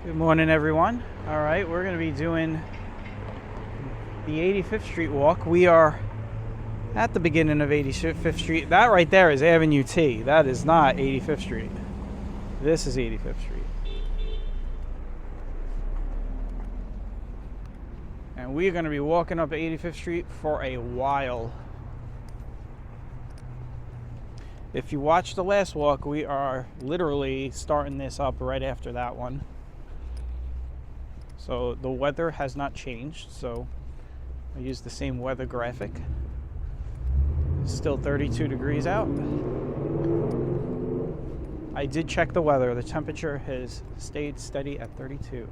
Good morning, everyone. All right, we're going to be doing the 85th Street walk. We are at the beginning of 85th Street. That right there is Avenue T. That is not 85th Street. This is 85th Street. And we are going to be walking up 85th Street for a while. If you watched the last walk, we are literally starting this up right after that one. So the weather has not changed, so I use the same weather graphic. Still 32 degrees out. I did check the weather. The temperature has stayed steady at 32.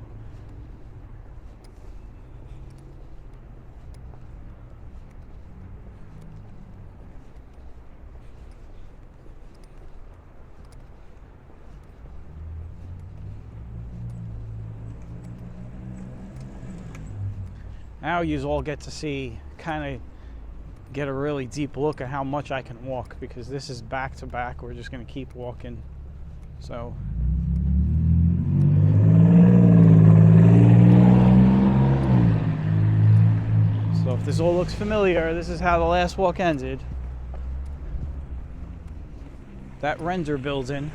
Now you all get to see, kind of get a really deep look at how much I can walk, because this is back to back. We're just going to keep walking. So if this all looks familiar, this is how the last walk ended. That render building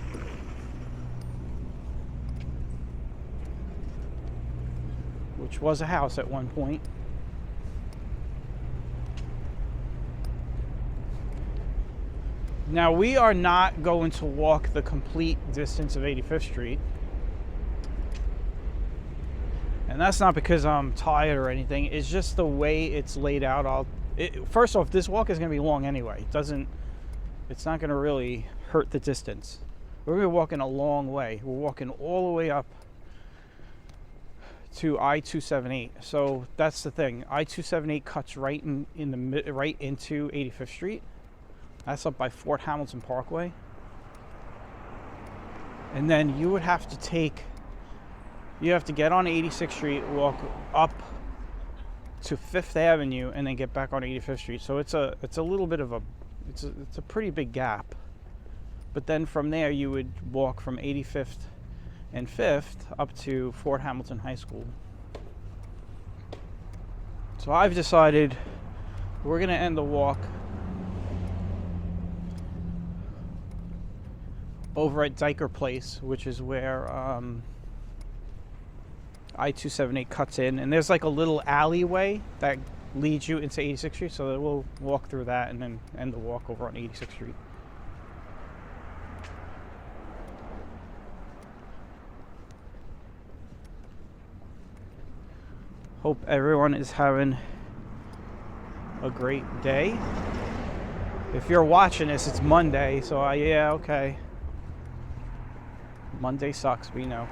which was a house at one point. Now, we are not going to walk the complete distance of 85th Street. And that's not because I'm tired or anything. It's just the way it's laid out. First off, this walk is going to be long anyway. It's not going to really hurt the distance. We're going to be walking a long way. We're walking all the way up to I-278. So that's the thing. I-278 cuts right right into 85th Street. That's up by Fort Hamilton Parkway. And then you have to get on 86th Street, walk up to 5th Avenue, and then get back on 85th Street. So it's a little bit of it's a pretty big gap. But then from there you would walk from 85th and 5th up to Fort Hamilton High School. So I've decided we're going to end the walk over at Dyker Place, which is where I-278 cuts in. And there's like a little alleyway that leads you into 86th Street, so we'll walk through that and then end the walk over on 86th Street. Hope everyone is having a great day. If you're watching this, it's Monday, so yeah, okay. Monday sucks, we know.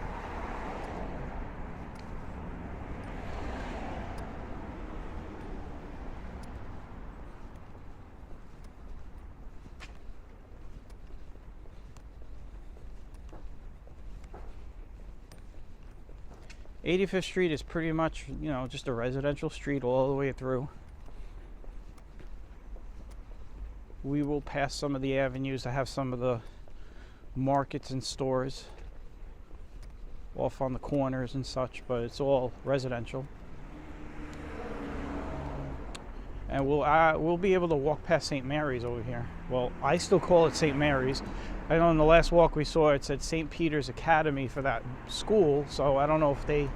'85th Street is pretty much, just a residential street all the way through. We will pass some of the avenues that have some of the markets and stores off on the corners and such, but it's all residential. And we'll be able to walk past St. Mary's over here. Well, I still call it St. Mary's. I know in the last walk we saw it said St. Peter's Academy for that school, so I don't know if they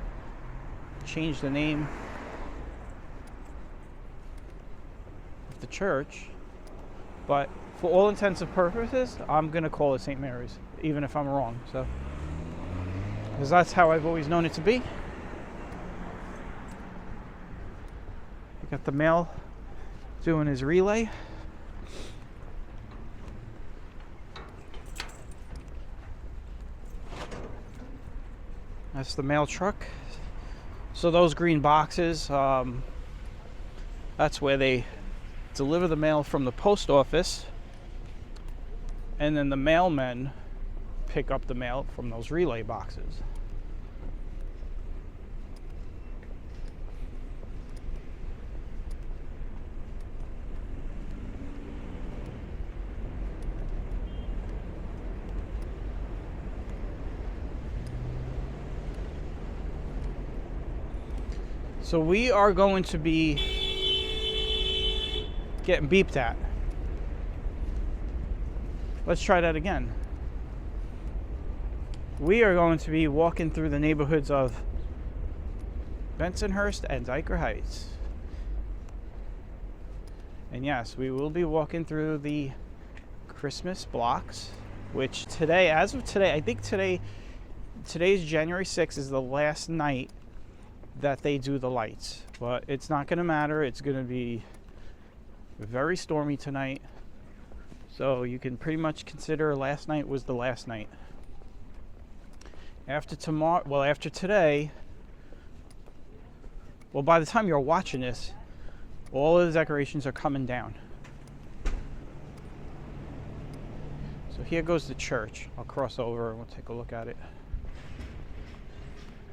changed the name of the church, but for all intents and purposes, I'm going to call it St. Mary's, even if I'm wrong. So, because that's how I've always known it to be. We got the mail doing his relay. That's the mail truck. So those green boxes, that's where they deliver the mail from the post office, and then the mailmen pick up the mail from those relay boxes. So we are going to be getting beeped at. Let's try that again. We are going to be walking through the neighborhoods of Bensonhurst and Dyker Heights. And yes, we will be walking through the Christmas blocks, which today, as of today, I think today's January 6th is the last night that they do the lights. But it's not going to matter. It's going to be very stormy tonight. So you can pretty much consider last night was the last night. After today, well, by the time you're watching this, all of the decorations are coming down. So here goes the church. I'll cross over and we'll take a look at it.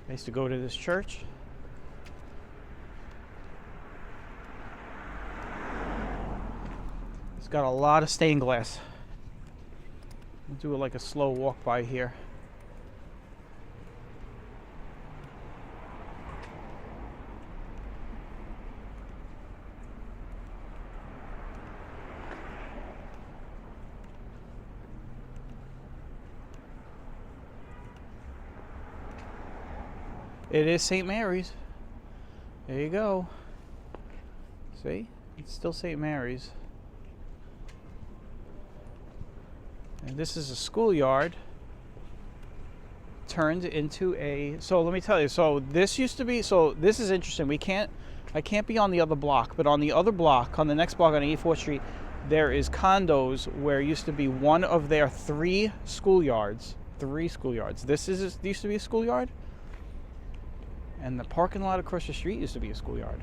I used to go to this church. It's got a lot of stained glass. We'll do like a slow walk by here. It is St. Mary's. There you go. See? It's still St. Mary's. And this is a schoolyard turned into a... So let me tell you. So this used to be... So this is interesting. I can't be on the other block. But on the other block, on the next block on 84th Street, there is condos where it used to be one of their three schoolyards. This used to be a schoolyard. And the parking lot across the street used to be a schoolyard.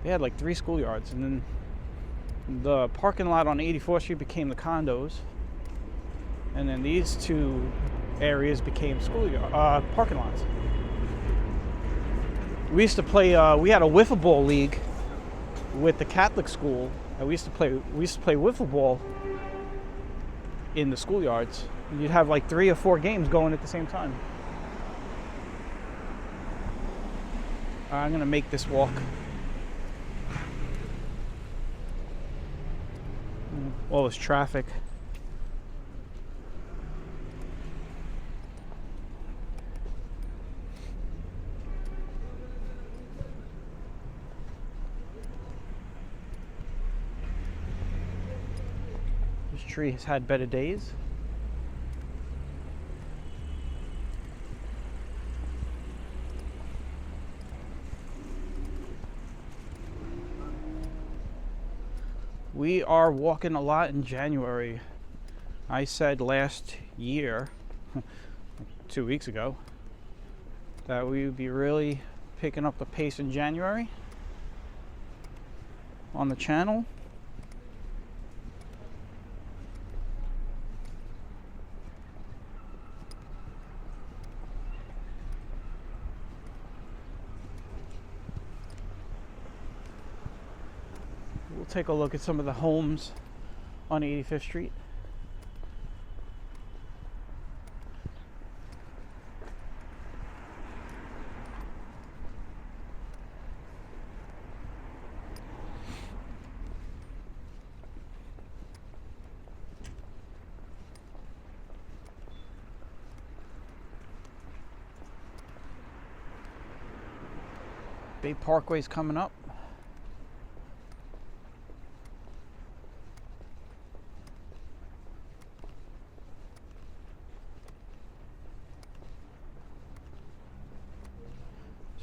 They had like 3 schoolyards. And then the parking lot on 84th Street became the condos. And then these 2 areas became parking lots. We used to play, we had a wiffle ball league with the Catholic school. And we used to play wiffle ball in the schoolyards. You'd have like 3 or 4 games going at the same time. I'm going to make this walk. All this traffic. This tree has had better days. We are walking a lot in January. I said last year, 2 weeks ago, that we would be really picking up the pace in January on the channel. Take a look at some of the homes on 85th Street. Bay Parkway's coming up.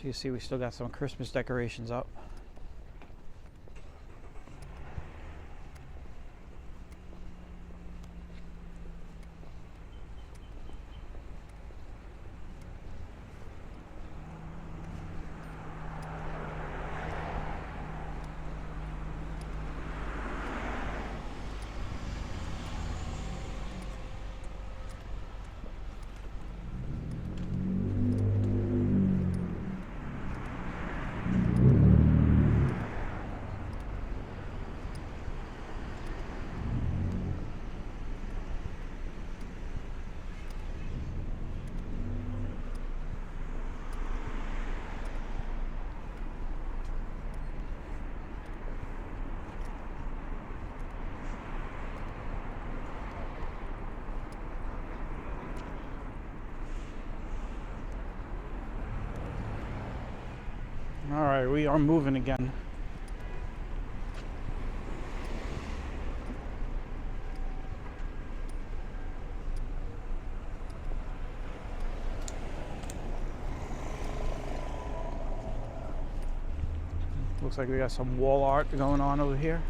You see we still got some Christmas decorations up. right, we are moving again. Looks like we got some wall art going on over here.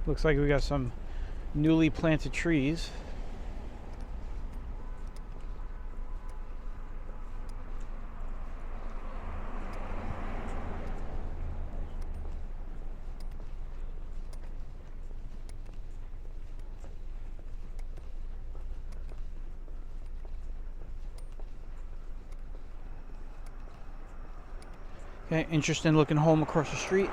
Looks like we got some newly planted trees. Okay, interesting looking home across the street.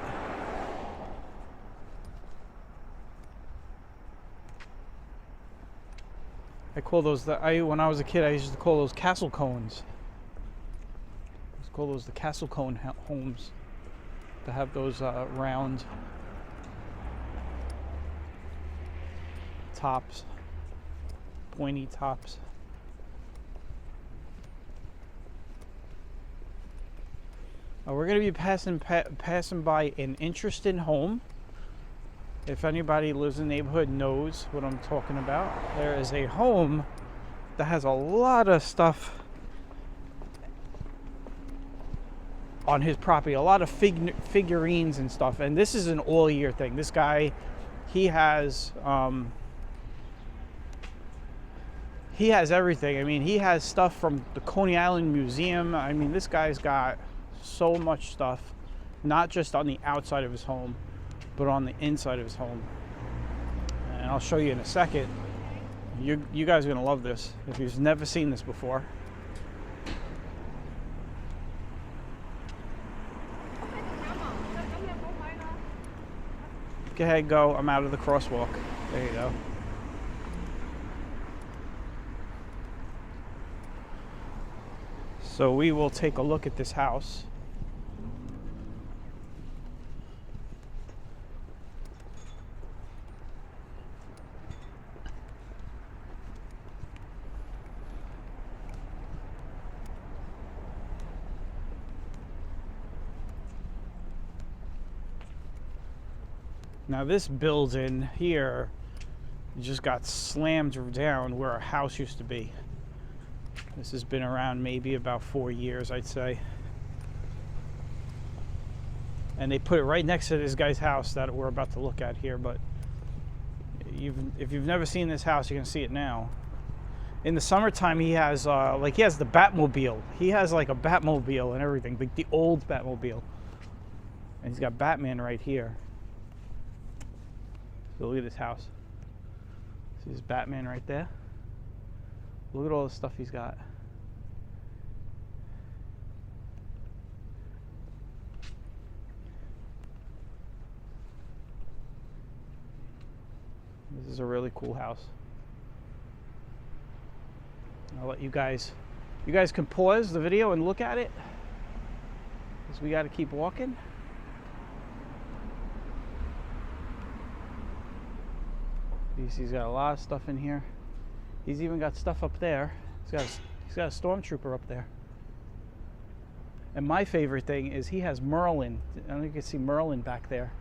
I call those when I was a kid, I used to call those castle cones. I used to call those the castle cone homes. To have those round tops, pointy tops. We're going to be passing by an interesting home. If anybody lives in the neighborhood knows what I'm talking about, there is a home that has a lot of stuff on his property, a lot of figurines and stuff. And this is an all-year thing. This guy, he has everything. I mean, he has stuff from the Coney Island Museum. I mean, this guy's got so much stuff, not just on the outside of his home, but on the inside of his home. And I'll show you in a second. You guys are gonna love this if you've never seen this before. Go ahead, go. I'm out of the crosswalk. There you go. So we will take a look at this house. Now this building here just got slammed down where our house used to be. This has been around maybe about 4 years, I'd say. And they put it right next to this guy's house that we're about to look at here. But if you've never seen this house, you can see it now. In the summertime, he has he has the Batmobile. He has like a Batmobile and everything, like the old Batmobile. And he's got Batman right here. So look at this house. See this Batman right there? Look at all the stuff he's got. This is a really cool house. I'll let you guys can pause the video and look at it, because we got to keep walking. He's got a lot of stuff in here. He's even got stuff up there. He's got a stormtrooper up there. And my favorite thing is he has Merlin. I don't know if you can see Merlin back there.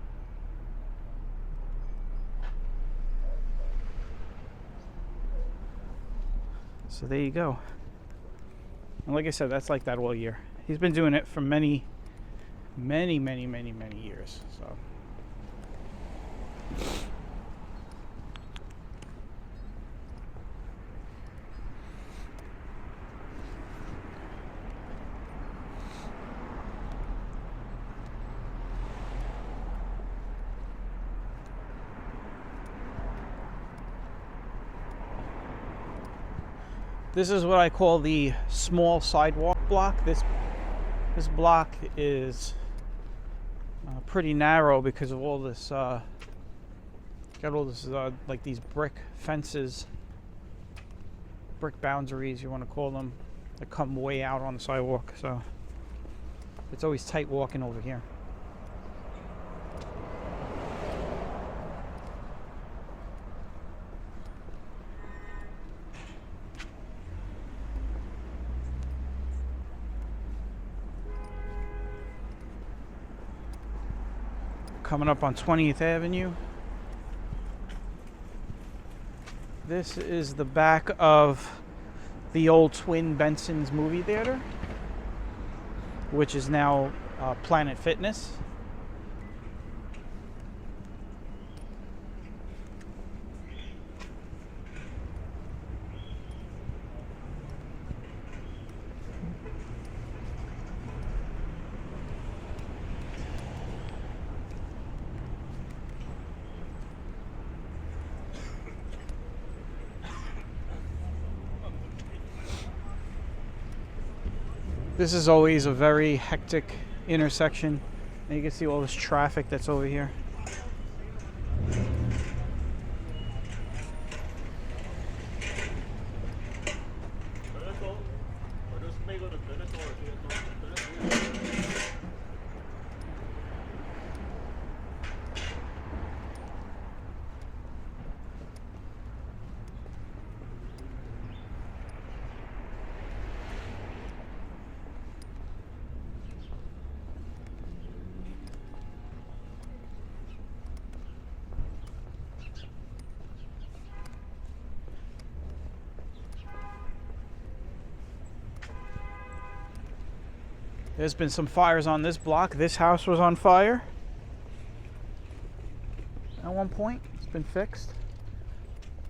So there you go. And like I said, that's like that all year. He's been doing it for many years. So this is what I call the small sidewalk block. This block is pretty narrow because of all this, got all this, like these brick fences, brick boundaries, you want to call them, that come way out on the sidewalk. So it's always tight walking over here. Coming up on 20th Avenue. This is the back of the old Twin Benson's movie theater, which is now Planet Fitness. This is always a very hectic intersection. And you can see all this traffic that's over here. There's been some fires on this block. This house was on fire at one point. It's been fixed.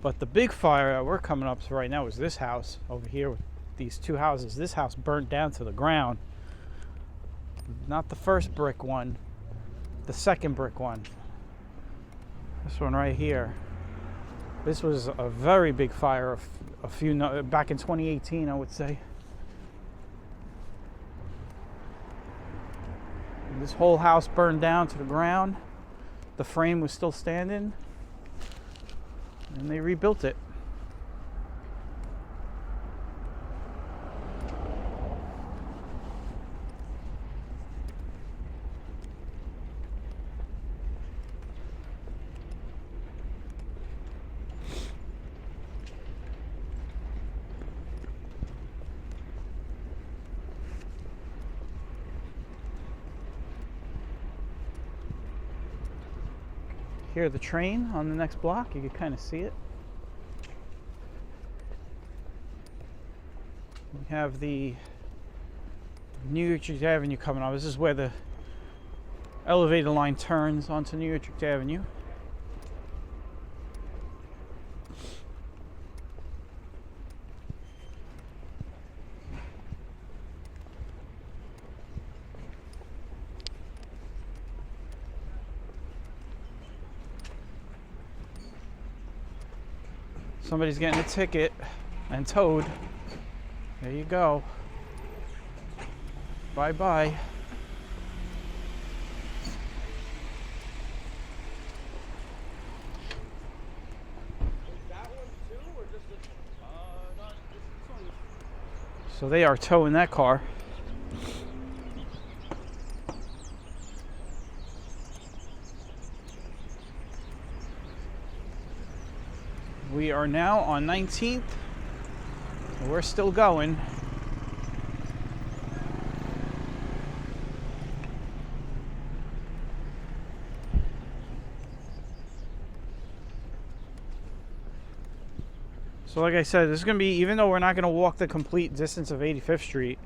But the big fire that we're coming up to right now is this house over here with these two houses. This house burnt down to the ground. Not the first brick one, the second brick one. This one right here. This was a very big fire back in 2018, I would say. This whole house burned down to the ground. The frame was still standing, and they rebuilt it. Hear the train on the next block. You can kind of see it. We have the New York Avenue coming up. This is where the elevator line turns onto New York Avenue. Somebody's getting a ticket and towed. There you go. Bye-bye. So they are towing that car. We are now on 19th. We're still going. So like I said, this is going to be, even though we're not going to walk the complete distance of 85th Street,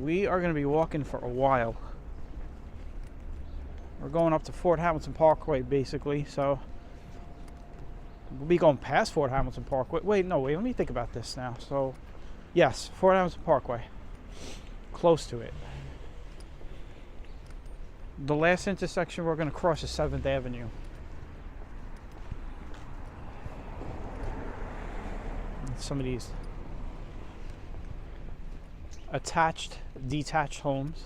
we are going to be walking for a while. We're going up to Fort Hamilton Parkway, basically, so we'll be going past Fort Hamilton Parkway. Wait, let me think about this now. So, yes, Fort Hamilton Parkway. Close to it. The last intersection we're going to cross is 7th Avenue. Some of these attached, detached homes.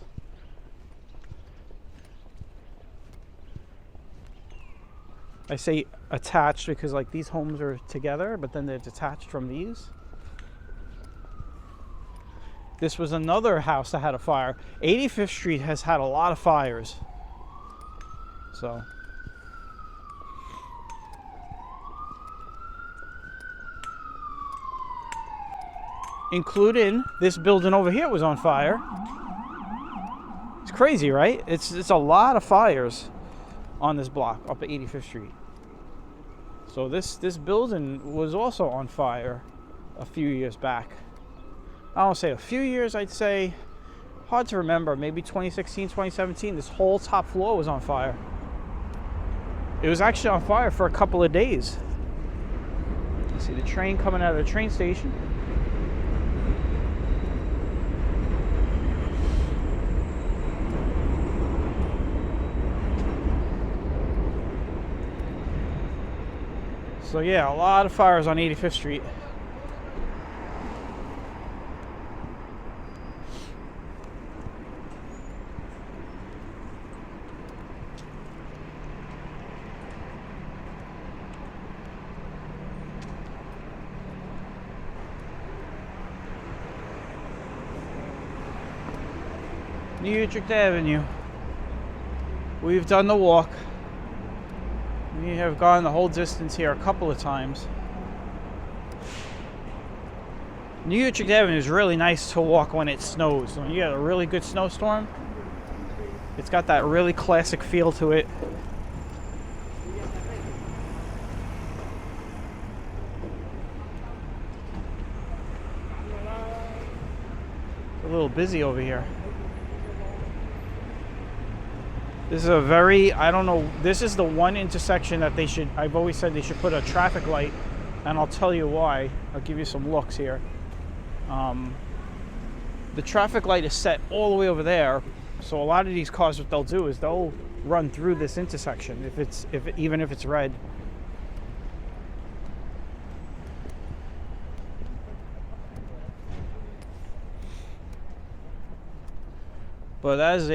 I say attached because like these homes are together, but then they're detached from these. This was another house that had a fire. 85th Street has had a lot of fires. So. Including this building over here was on fire. It's crazy, right? It's a lot of fires on this block up at 85th Street. So this building was also on fire a few years back. I don't say a few years, I'd say, hard to remember, maybe 2016, 2017, this whole top floor was on fire. It was actually on fire for a couple of days. You see the train coming out of the train station. So yeah, a lot of fires on 85th Street. New Utrecht Avenue. We've done the walk. We have gone the whole distance here a couple of times. New Utrecht Avenue is really nice to walk when it snows. When you get a really good snowstorm, it's got that really classic feel to it. It's a little busy over here. This is a very, I don't know, this is the one intersection that they should, I've always said they should put a traffic light, and I'll tell you why. I'll give you some looks here. The traffic light is set all the way over there, so a lot of these cars, what they'll do is they'll run through this intersection, even if it's red. But that is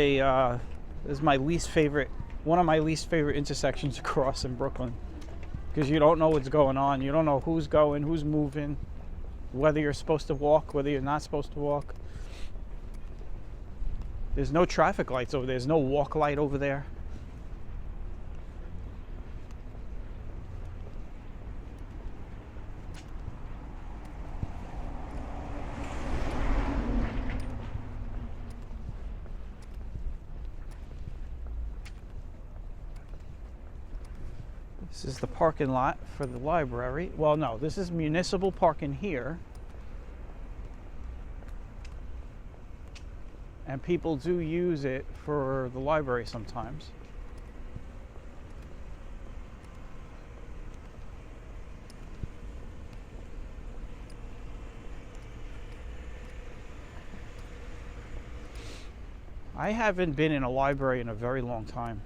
this is my least favorite, one of my least favorite intersections to cross in Brooklyn, because you don't know what's going on. You don't know who's going, who's moving, whether you're supposed to walk, whether you're not supposed to walk. There's no traffic lights over there. There's no walk light over there. This is the parking lot for the library. Well, no, this is municipal parking here. And people do use it for the library sometimes. I haven't been in a library in a very long time.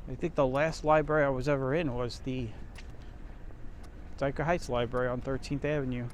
I think the last library I was ever in was the Dyker Heights Library on 13th Avenue.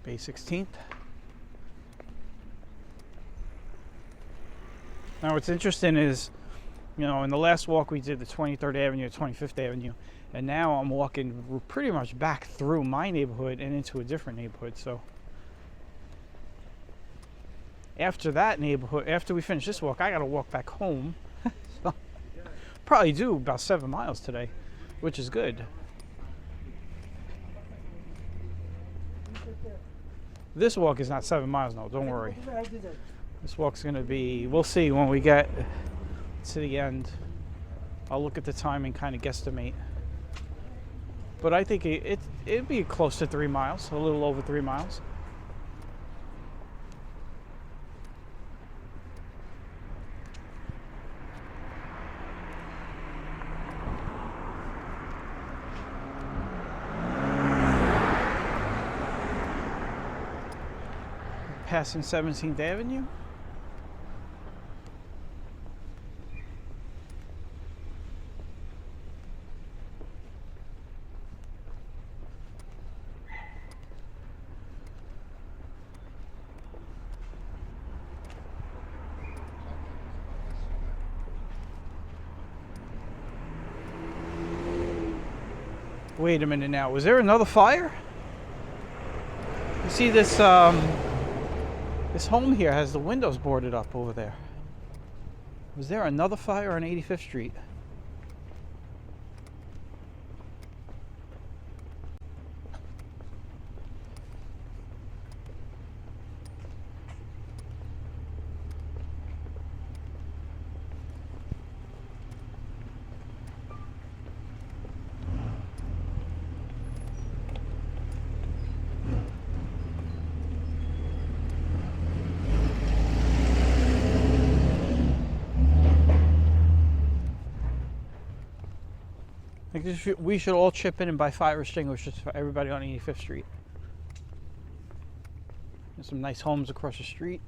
Bay 16th. Now what's interesting is, you know, in the last walk we did the 23rd Avenue, 25th Avenue, and now I'm walking pretty much back through my neighborhood and into a different neighborhood. So after that neighborhood, after we finish this walk, I gotta walk back home. So, probably do about 7 miles today, which is good. This walk is not 7 miles, no, don't worry. This walk's gonna be, we'll see when we get to the end. I'll look at the time and kind of guesstimate. But I think it'd be close to 3 miles, a little over 3 miles. Passing 17th Avenue. Wait a minute now, was there another fire? You see this this home here has the windows boarded up over there. Was there another fire on 85th Street? I think we should all chip in and buy fire extinguishers for everybody on 85th Street. There's some nice homes across the street.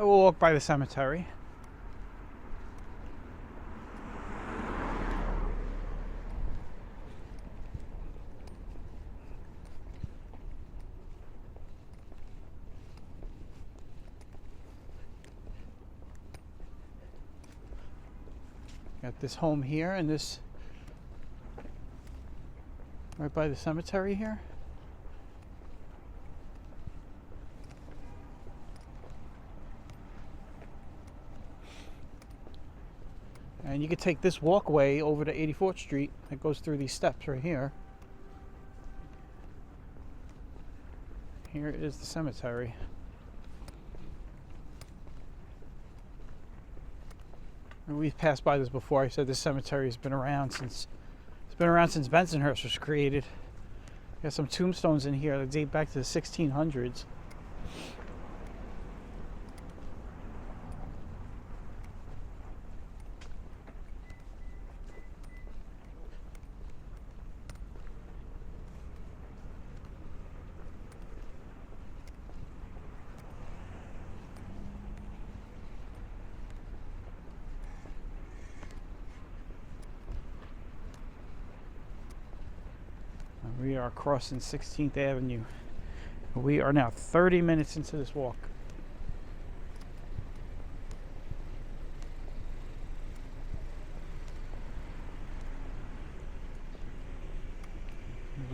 We'll walk by the cemetery. Got this home here and this right by the cemetery here. And you could take this walkway over to 84th Street that goes through these steps right here. Here is the cemetery. And we've passed by this before. I said this cemetery has been around since Bensonhurst was created. Got some tombstones in here that date back to the 1600s. We are crossing 16th Avenue. We are now 30 minutes into this walk.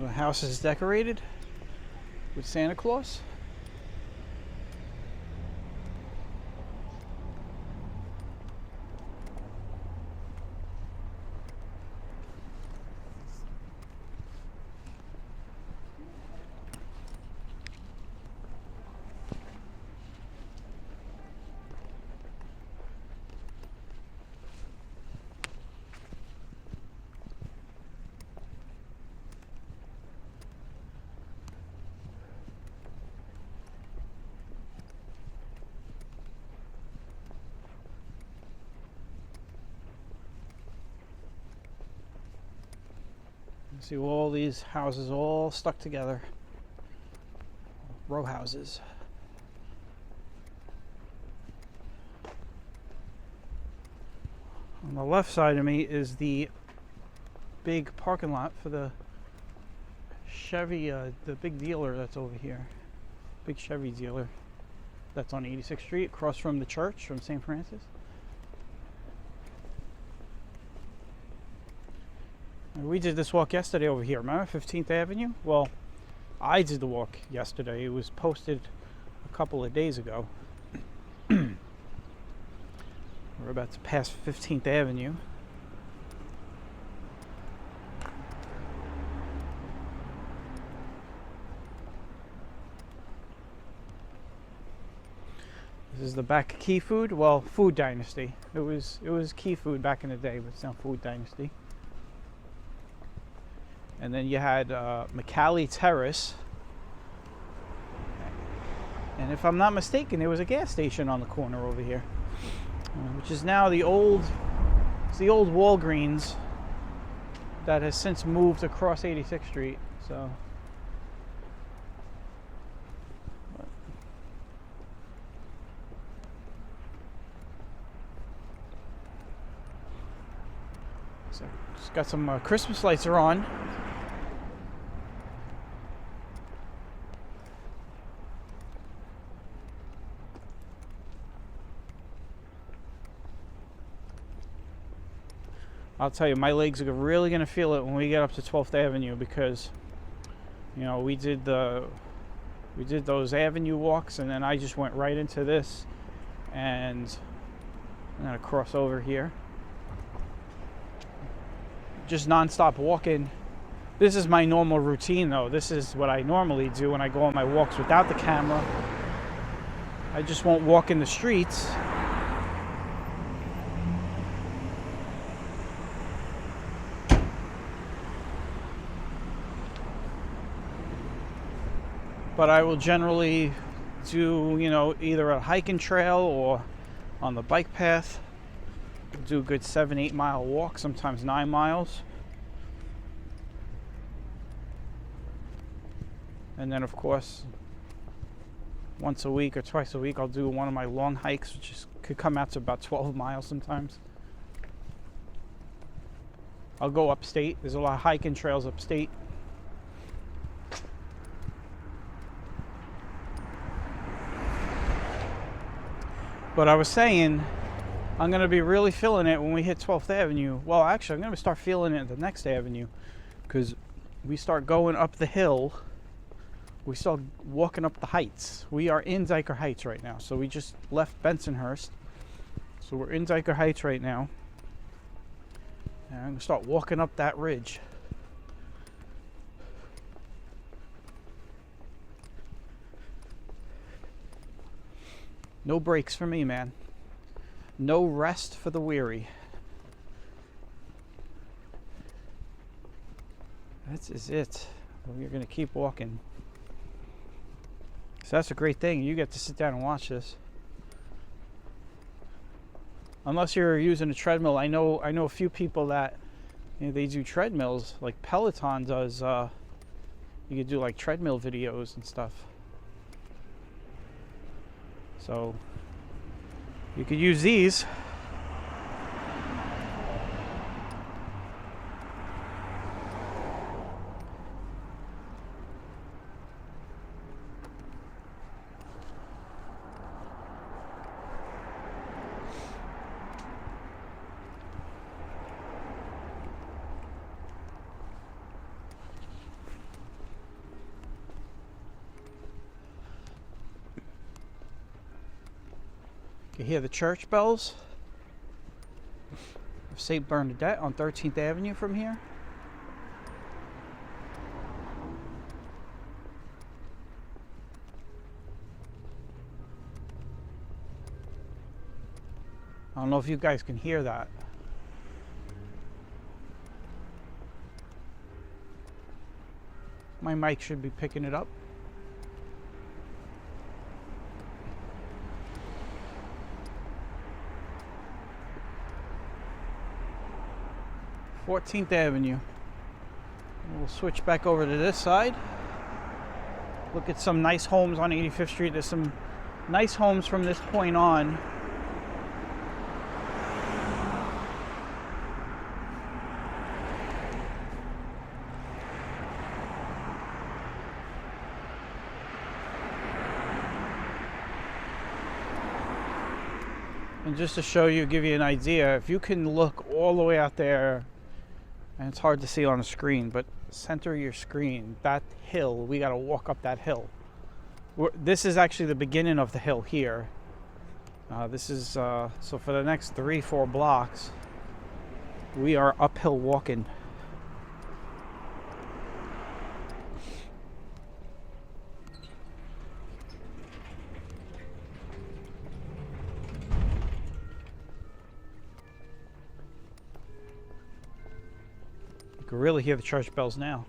The house is decorated with Santa Claus. See all these houses all stuck together, row houses. On the left side of me is the big parking lot for the Chevy, the big dealer that's over here. Big Chevy dealer that's on 86th Street, across from the church, from St. Francis. We did this walk yesterday over here, remember 15th Avenue? Well, I did the walk yesterday. It was posted a couple of days ago. We're about to pass 15th Avenue. This is the back of Key Food. Well, Food Dynasty. It was Key Food back in the day, but it's now Food Dynasty. And then you had Pkwy Terrace. And if I'm not mistaken, there was a gas station on the corner over here, which is now the old Walgreens that has since moved across 86th Street. So just got some Christmas lights are on. I'll tell you, my legs are really going to feel it when we get up to 12th Avenue, because, you know, we did those avenue walks, and then I just went right into this, and I'm going to cross over here. Just non-stop walking. This is my normal routine, though. This is what I normally do when I go on my walks without the camera. I just won't walk in the streets. But I will generally do, you know, either a hiking trail or on the bike path. Do a good 7-8 mile walk, sometimes 9 miles. And then, of course, once a week or twice a week, I'll do one of my long hikes, which could come out to about 12 miles sometimes. I'll go upstate. There's a lot of hiking trails upstate. But I was saying, I'm going to be really feeling it when we hit 12th Avenue. Well, actually, I'm going to start feeling it at the next avenue, because we start going up the hill. We start walking up the heights. We are in Dyker Heights right now. So we just left Bensonhurst. So we're in Dyker Heights right now. And I'm going to start walking up that ridge. No breaks for me, man. No rest for the weary. That is it. We're going to keep walking. So that's a great thing. You get to sit down and watch this. Unless you're using a treadmill. I know a few people that, you know, they do treadmills. Like Peloton does. You could do like treadmill videos and stuff. So you could use these. You hear the church bells of St. Bernadette on 13th Avenue from here. I don't know if you guys can hear that. My mic should be picking it up. Fourteenth Avenue. We'll switch back over to this side. Look at some nice homes on 85th Street. There's some nice homes from this point on. And just to show you, give you an idea, if you can look all the way out there, and it's hard to see on the screen, but center your screen, that hill, we got to walk up that hill. This is actually the beginning of the hill here. This is, so for the next 3-4 blocks, we are uphill walking. You can really hear the church bells now.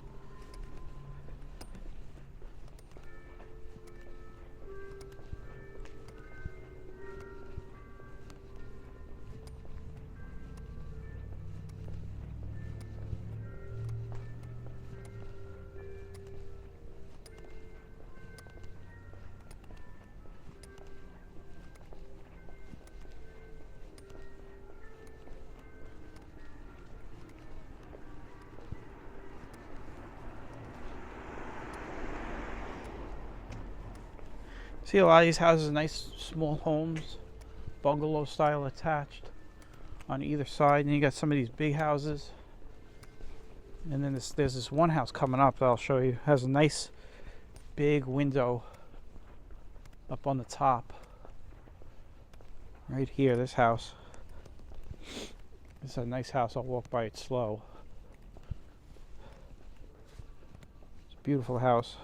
See, a lot of these houses, nice small homes, bungalow style attached on either side. And you got some of these big houses. And then there's this one house coming up that I'll show you. It has a nice big window up on the top. Right here, this house. This is a nice house. I'll walk by it slow. It's a beautiful house.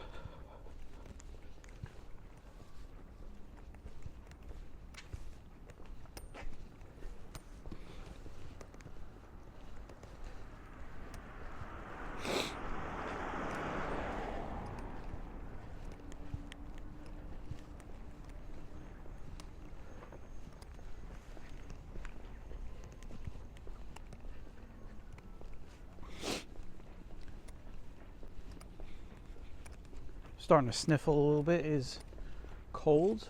Starting to sniffle a little bit, is cold.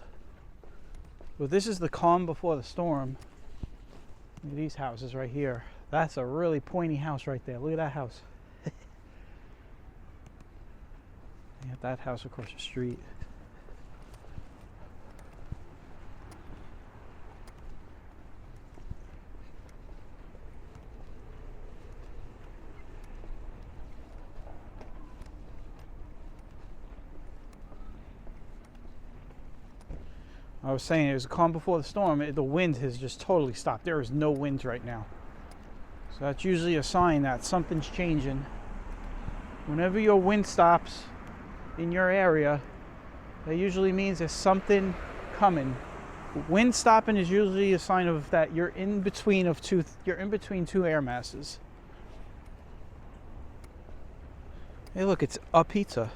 But this is the calm before the storm. Look at these houses right here. That's a really pointy house right there. Look at that house. You got that house across the street. I was saying it was calm before the storm. The wind has just totally stopped. There is no wind right now. So that's usually a sign that something's changing. Whenever your wind stops in your area, that usually means there's something coming. Wind stopping is usually a sign of that you're in between two air masses. Hey, look, it's a pizza.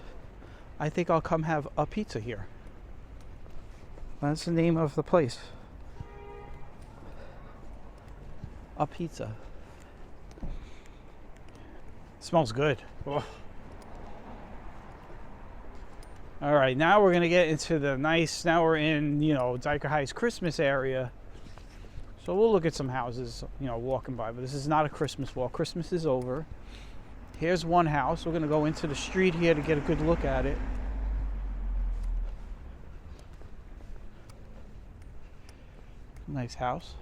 I think I'll come have a pizza here. That's the name of the place. A pizza. Smells good. Oh. All right, now we're gonna get into the nice. Now we're in, Dyker Heights Christmas area. So we'll look at some houses, walking by. But this is not a Christmas walk. Christmas is over. Here's one house. We're gonna go into the street here to get a good look at it. Nice house.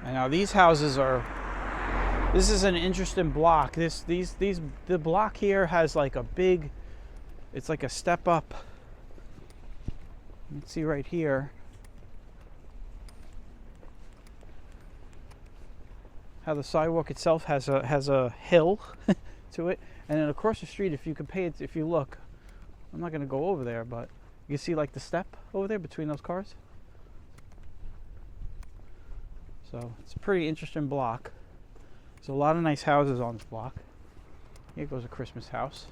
And now these houses are. This is an interesting block. The block here has like a big. It's like a step up. You can see right here how the sidewalk itself has a hill to it. And then across the street, if you look, I'm not going to go over there, but you see like the step over there between those cars. So it's a pretty interesting block. There's a lot of nice houses on this block. Here goes a Christmas house.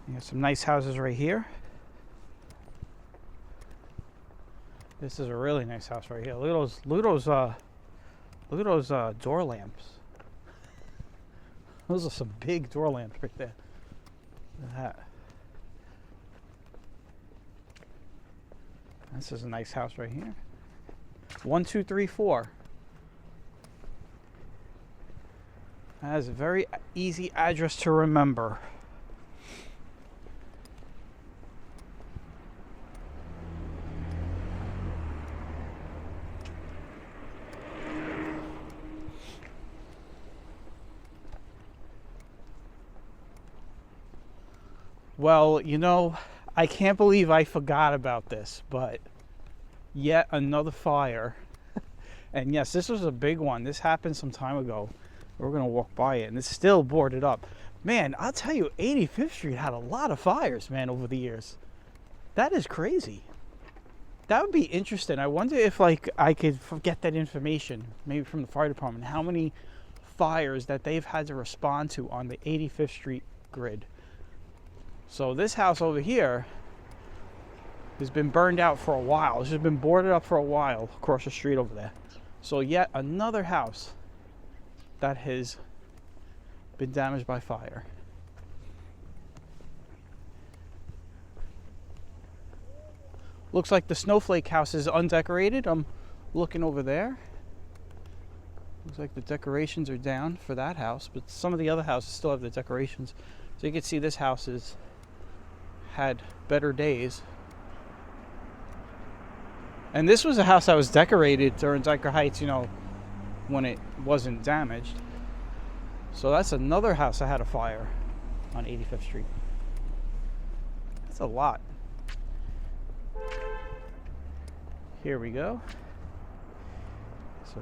You got some nice houses right here. This is a really nice house right here. Look at those door lamps. Those are some big door lamps right there. Look at that. This is a nice house right here. 1234. That is a very easy address to remember. Well, you know, I can't believe I forgot about this, but yet another fire. And yes, this was a big one. This happened some time ago. We're going to walk by it, and it's still boarded up. Man, I'll tell you, 85th Street had a lot of fires, man, over the years. That is crazy. That would be interesting. I wonder if, like, I could get that information, maybe from the fire department, how many fires that they've had to respond to on the 85th Street grid. So this house over here has been burned out for a while. This has been boarded up for a while across the street over there. So yet another house that has been damaged by fire. Looks like the Snowflake house is undecorated. I'm looking over there. Looks like the decorations are down for that house, but some of the other houses still have the decorations. So you can see this house has had better days. And this was a house that was decorated during Dyker Heights, you know, when it wasn't damaged. So that's another house that had a fire on 85th Street. That's a lot. Here we go. So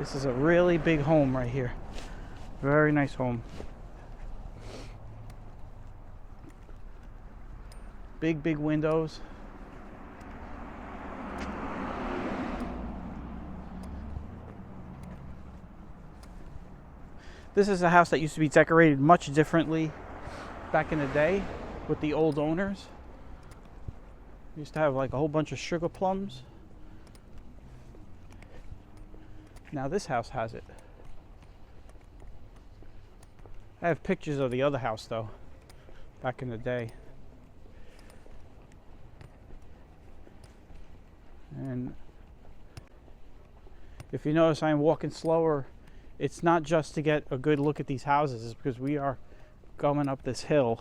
this is a really big home right here. Very nice home. Big windows. This is a house that used to be decorated much differently back in the day with the old owners. Used to have like a whole bunch of sugar plums. Now this house has it. I have pictures of the other house though, back in the day. And if you notice, I'm walking slower. It's not just to get a good look at these houses, it's because we are going up this hill.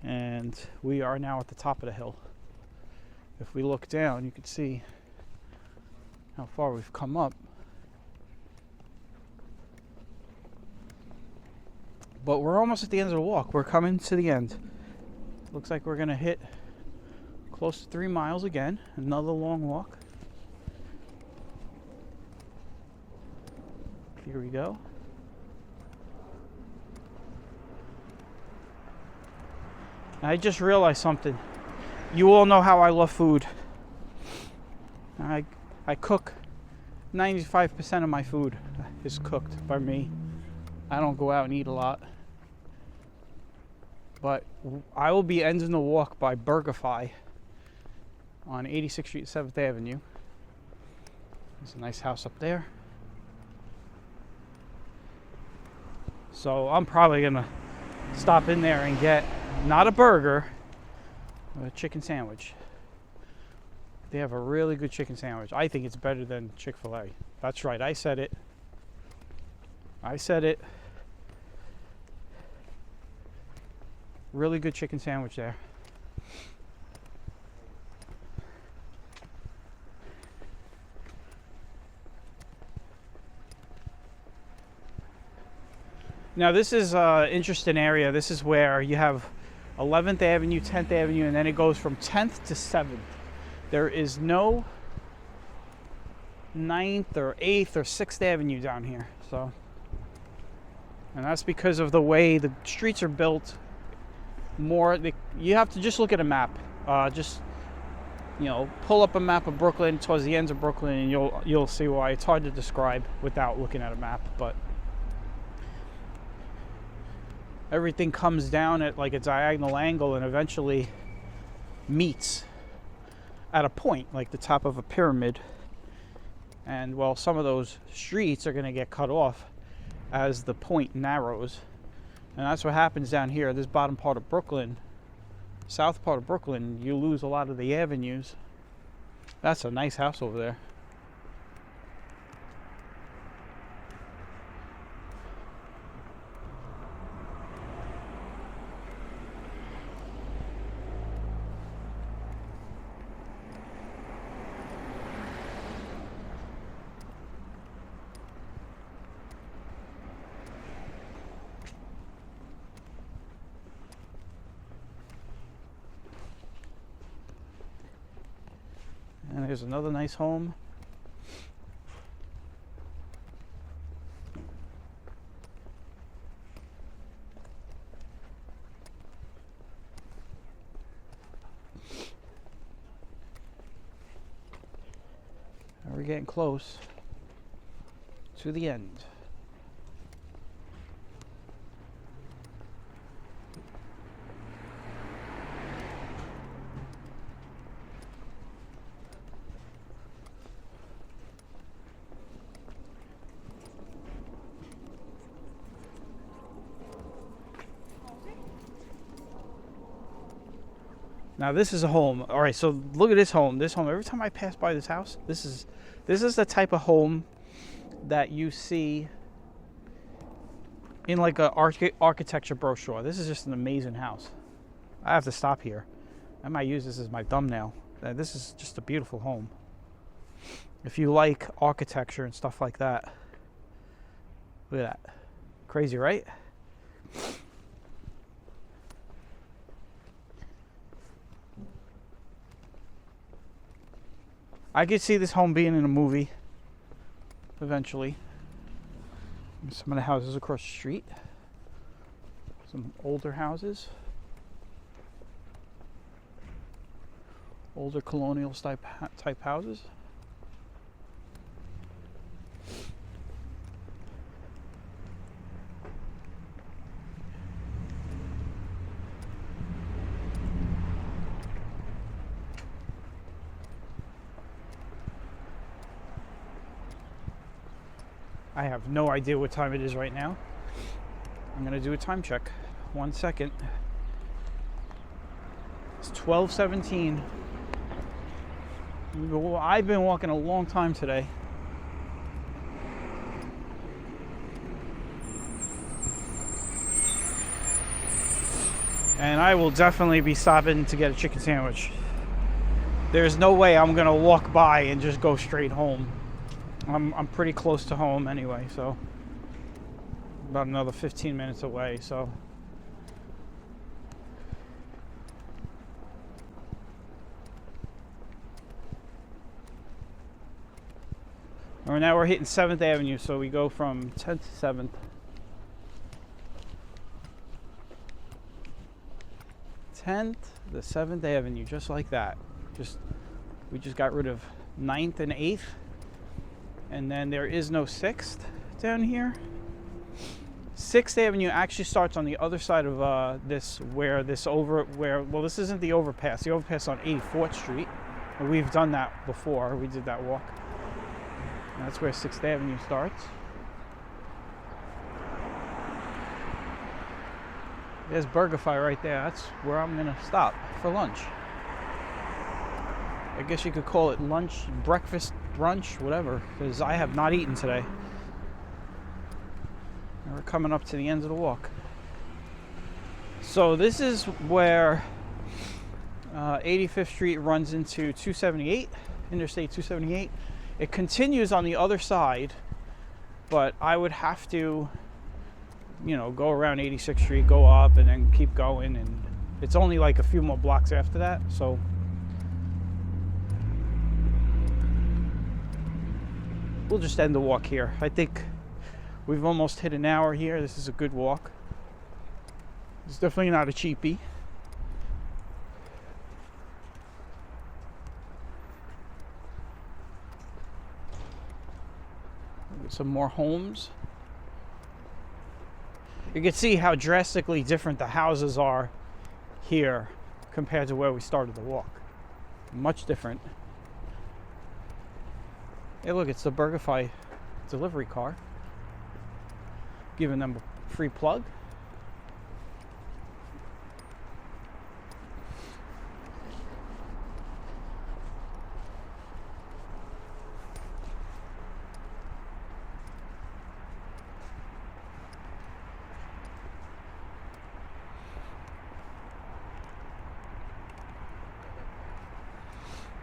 And we are now at the top of the hill. If we look down, you can see how far we've come up. But we're almost at the end of the walk. We're coming to the end. Looks like we're going to hit close to 3 miles again. Another long walk. Here we go. I just realized something. You all know how I love food. I cook 95% of my food is cooked by me. I don't go out and eat a lot. But I will be ending the walk by Pkwy on 86th Street, 7th Avenue. There's a nice house up there. So I'm probably gonna stop in there and get not a burger, but a chicken sandwich. They have a really good chicken sandwich. I think it's better than Chick-fil-A. That's right, I said it. I said it. Really good chicken sandwich there. Now this is an interesting area. This is where you have 11th Avenue, 10th Avenue, and then it goes from 10th to 7th. There is no 9th or 8th or 6th Avenue down here. So, and that's because of the way the streets are built. You have to just look at a map. Just, you know, pull up a map of Brooklyn towards the ends of Brooklyn, and you'll see why. It's hard to describe without looking at a map, but everything comes down at like a diagonal angle and eventually meets at a point, like the top of a pyramid. And well, some of those streets are going to get cut off as the point narrows. And that's what happens down here. This bottom part of Brooklyn south part of Brooklyn, you lose a lot of the avenues. That's a nice house over there. And there's another nice home. And we're getting close to the end. Now this is a home. All right, so look at this home. This home. Every time I pass by this house, this is the type of home that you see in like a architecture brochure. This is just an amazing house. I have to stop here. I might use this as my thumbnail. This is just a beautiful home. If you like architecture and stuff like that, look at that. Crazy, right? I could see this home being in a movie eventually. Some of the houses across the street. Some older houses. Older colonial type houses. I have no idea what time it is right now. I'm gonna do a time check. 1 second. It's 12:17. I've been walking a long time today. And I will definitely be stopping to get a chicken sandwich. There's no way I'm gonna walk by and just go straight home. I'm pretty close to home anyway, so about another 15 minutes away, so right now we're hitting 7th Avenue, so we go from 10th to 7th. 10th to 7th Avenue, just like that. We just got rid of 9th and 8th. And then there is no 6th down here. 6th Avenue actually starts on the other side of this isn't the overpass. The overpass is on 84th Street. And we've done that before. We did that walk. And that's where 6th Avenue starts. There's Pkwy right there. That's where I'm gonna stop for lunch. I guess you could call it lunch, breakfast, brunch, whatever, because I have not eaten today. And we're coming up to the end of the walk. So this is where 85th Street runs into 278, Interstate 278. It continues on the other side, but I would have to, go around 86th Street, go up, and then keep going. And it's only like a few more blocks after that, so we'll just end the walk here. I think we've almost hit an hour here. This is a good walk. It's definitely not a cheapie. Some more homes. You can see how drastically different the houses are here compared to where we started the walk. Much different. Hey, look, it's the Pkwy delivery car. Giving them a free plug.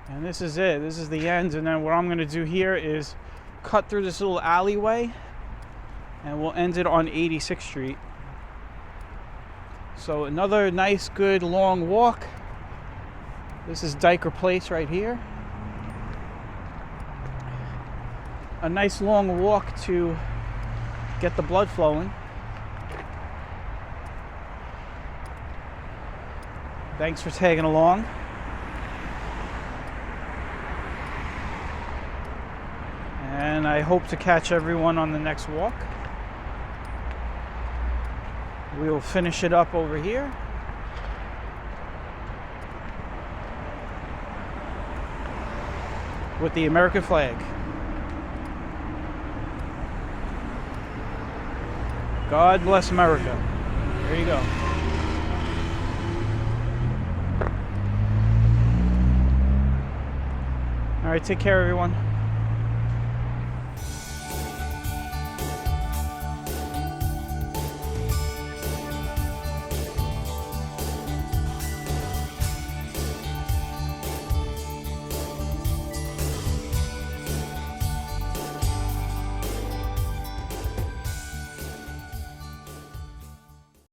And this is it. This is the end. And then what I'm going to do here is cut through this little alleyway, and we'll end it on 86th Street. So another nice, good, long walk. This is Dyker Place right here. A nice long walk to get the blood flowing. Thanks for tagging along. And I hope to catch everyone on the next walk. We will finish it up over here. With the American flag. God bless America. There you go. All right, take care, everyone.